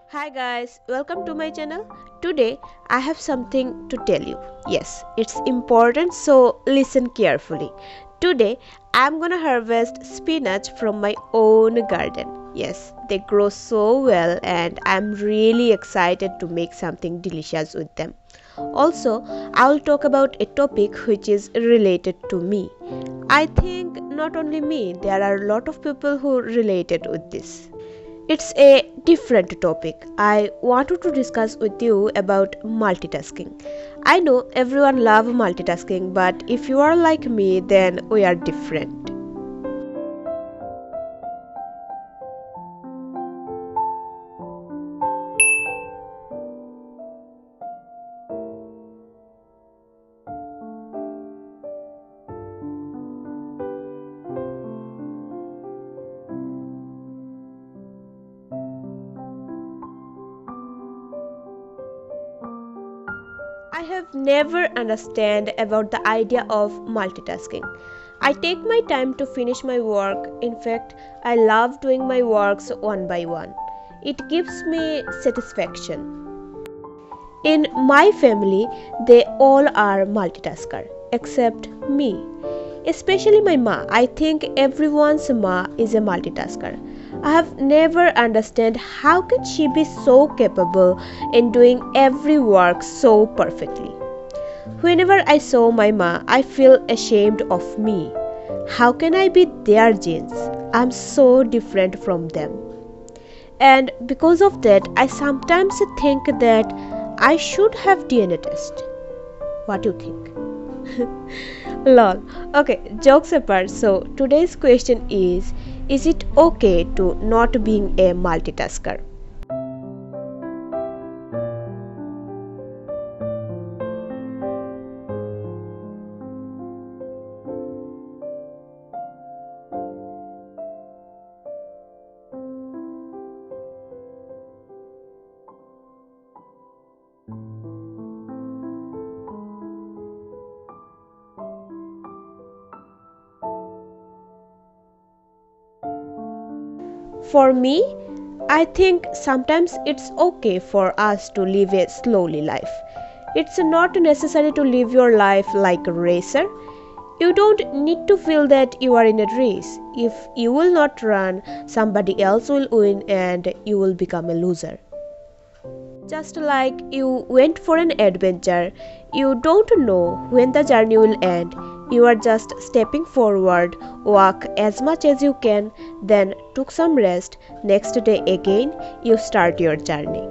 Hi guys, welcome to my channel. Today I have something to tell you. Yes, it's important, so listen carefully. Today I'm gonna harvest spinach from my own garden. Yes, they grow so well and I'm really excited to make something delicious with them. Also, I'll talk about a topic which is related to me. I think not only me, there are a lot of people who related with this. It's a different topic. I wanted to discuss with you about multitasking. I know everyone loves multitasking, but if you are like me, then we are different. I have never understand about the idea of multitasking. I take my time to finish my work. In fact, I love doing my works one by one. It gives me satisfaction. In my family, they all are multitasker except me. Especially my ma. I think everyone's ma is a multitasker. I have never understand how can she be so capable in doing every work so perfectly. Whenever I saw my ma, I feel ashamed of me. How can I be their genes? I'm so different from them. And because of that, I sometimes think that I should have DNA test. What do you think? Lol. Okay, jokes apart. So today's question is it okay to not being a multitasker? For me, I think sometimes it's okay for us to live a slowly life. It's not necessary to live your life like a racer. You don't need to feel that you are in a race. If you will not run, somebody else will win and you will become a loser. Just like you went for an adventure, you don't know when the journey will end. You are just stepping forward, walk as much as you can, then took some rest. Next day again, you start your journey.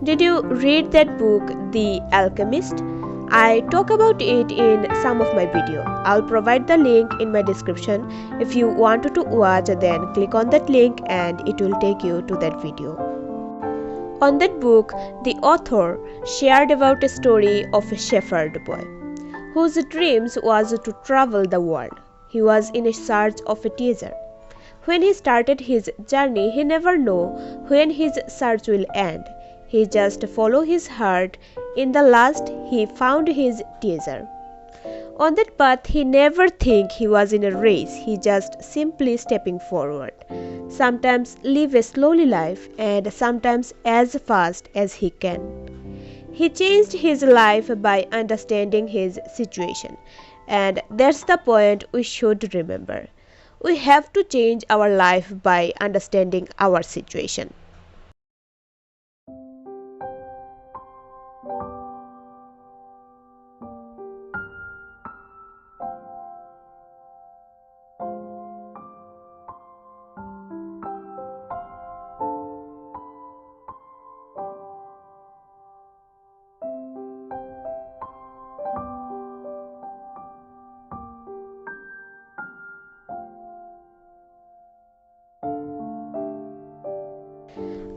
Did you read that book, The Alchemist? I talk about it in some of my video. I'll provide the link in my description. If you want to watch, then click on that link and it will take you to that video. On that book, the author shared about a story of a shepherd boy whose dreams was to travel the world. He was in a search of a teacher. When he started his journey, he never knew when his search will end. He just followed his heart. In the last, he found his teacher. On that path, he never think he was in a race. He just simply stepping forward. Sometimes live a slowly life and sometimes as fast as he can. He changed his life by understanding his situation. And that's the point we should remember. We have to change our life by understanding our situation.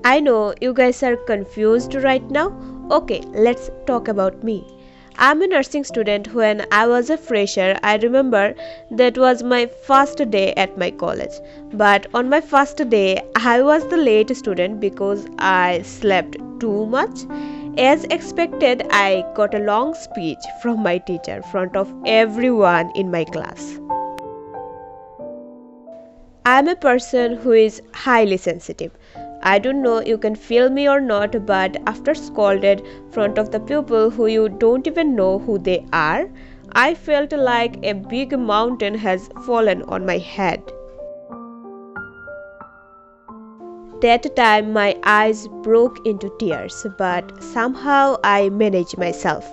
I know you guys are confused right now. Okay, let's talk about me. I'm a nursing student. When I was a fresher, I remember that was my first day at my college. But on my first day, I was the late student because I slept too much. As expected, I got a long speech from my teacher in front of everyone in my class. I'm a person who is highly sensitive. I don't know you can feel me or not, but after scolded front of the people who you don't even know who they are, I felt like a big mountain has fallen on my head. That time my eyes broke into tears, but somehow I managed myself.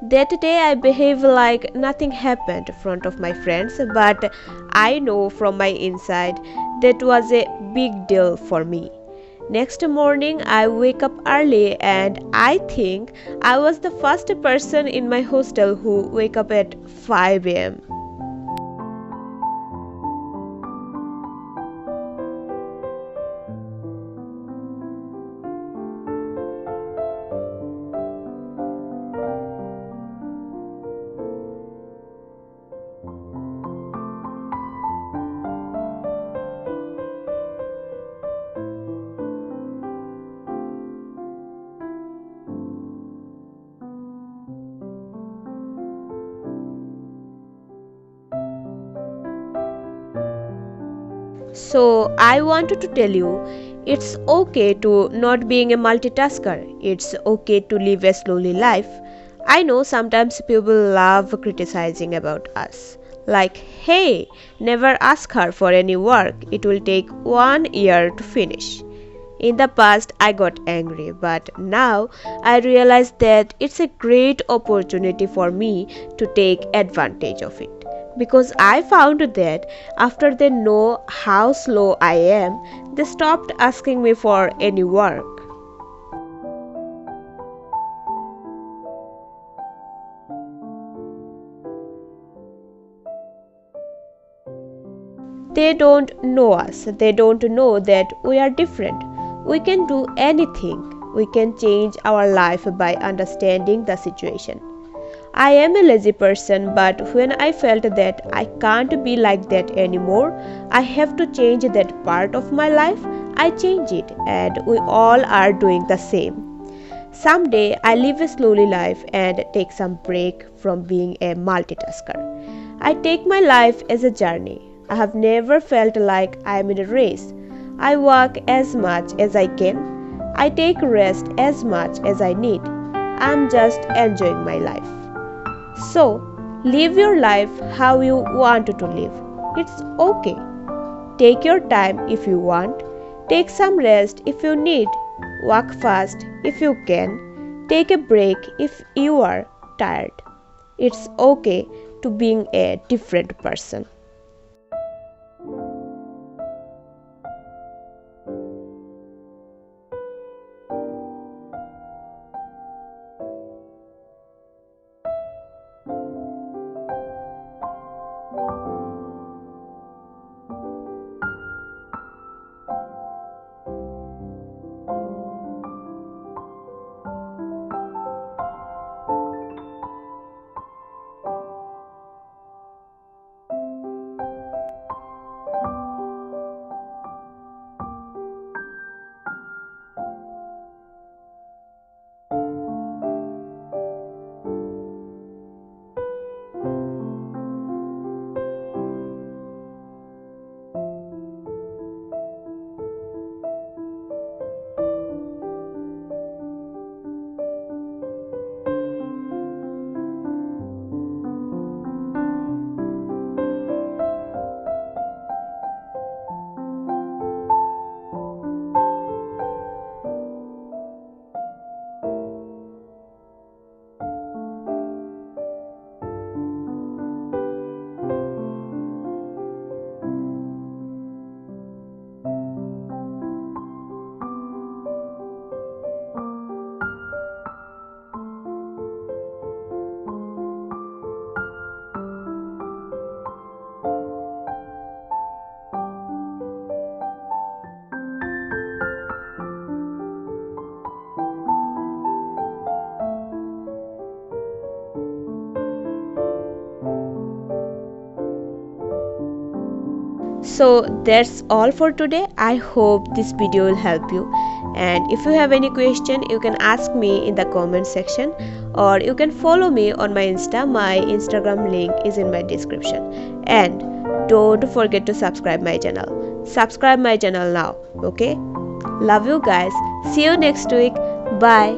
That day I behaved like nothing happened in front of my friends, but I know from my inside that was a big deal for me. Next morning I wake up early and I think I was the first person in my hostel who wake up at 5 am. So I wanted to tell you it's okay to not being a multitasker. It's okay to live a slowly life. I know sometimes people love criticizing about us. Like, hey, never ask her for any work. It will take 1 year to finish. In the past, I got angry, but now I realize that it's a great opportunity for me to take advantage of it. Because I found that after they know how slow I am, they stopped asking me for any work. They don't know us, they don't know that we are different. We can do anything, we can change our life by understanding the situation. I am a lazy person, but when I felt that I can't be like that anymore, I have to change that part of my life, I change it, and we all are doing the same. Someday I live a slowly life and take some break from being a multitasker. I take my life as a journey. I have never felt like I am in a race. I work as much as I can. I take rest as much as I need. I am just enjoying my life. So, live your life how you want to live. It's okay. Take your time if you want. Take some rest if you need. Walk fast if you can. Take a break if you are tired. It's okay to being a different person. So that's all for today. I hope this video will help you, and if you have any question you can ask me in the comment section, or you can follow me on my Instagram link is in my description. And don't forget to subscribe my channel now. Okay, love you guys, see you next week. Bye.